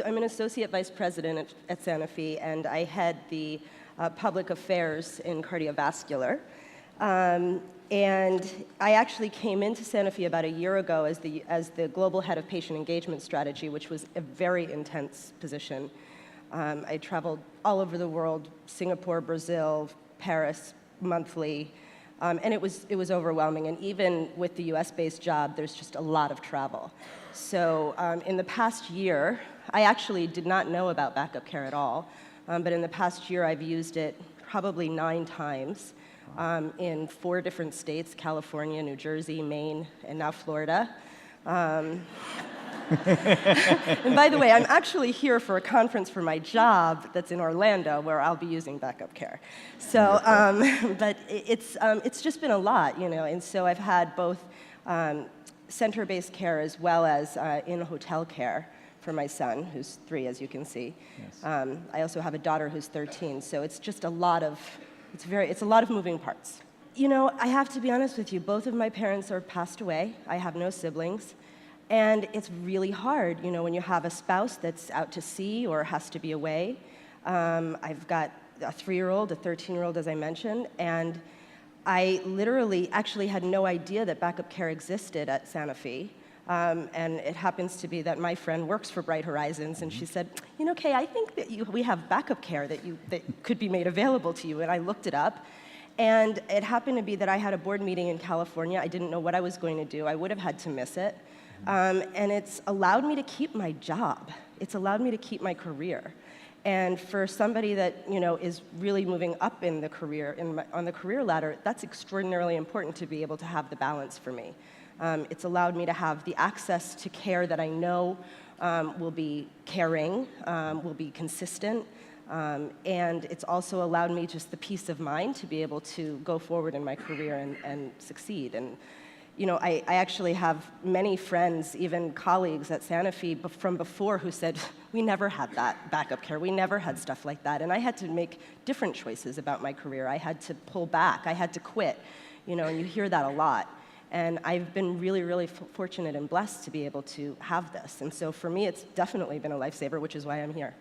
I'm an associate vice president at Sanofi, and I head the public affairs in cardiovascular. And I actually came into Sanofi about a year ago as the global head of patient engagement strategy, which was a very intense position. I traveled all over the world, Singapore, Brazil, Paris, monthly, and it was overwhelming. And even with the US-based job, there's just a lot of travel. So in the past year, I actually did not know about backup care at all, but in the past year, I've used it probably 9 times in 4 different states: California, New Jersey, Maine, and now Florida. And by the way, I'm actually here for a conference for my job that's in Orlando, where I'll be using backup care. So, but it's just been a lot, you know. And so I've had both center-based care as well as in-hotel care for my son, who's 3, as you can see. Yes. I also have a daughter who's 13. So it's just a lot of it's a lot of moving parts. You know, I have to be honest with you. Both of my parents are passed away. I have no siblings. And it's really hard, you know, when you have a spouse that's out to sea or has to be away. I've got a 3-year-old, a 13-year-old, as I mentioned, and I literally actually had no idea that backup care existed at Sanofi. And it happens to be that my friend works for Bright Horizons, and she said, you know, Kay, I think that we have backup care that could be made available to you. And I looked it up. And it happened to be that I had a board meeting in California. I didn't know what I was going to do. I would have had to miss it. And it's allowed me to keep my job. It's allowed me to keep my career. And for somebody that, you know, is really moving up in the career, on the career ladder, that's extraordinarily important to be able to have the balance for me. It's allowed me to have the access to care that I know will be caring, will be consistent, and it's also allowed me just the peace of mind to be able to go forward in my career and succeed. And you know, I actually have many friends, even colleagues at Sanofi from before, who said, we never had that backup care. We never had stuff like that. And I had to make different choices about my career. I had to pull back. I had to quit. You know, and you hear that a lot. And I've been really, really fortunate and blessed to be able to have this. And so for me, it's definitely been a lifesaver, which is why I'm here.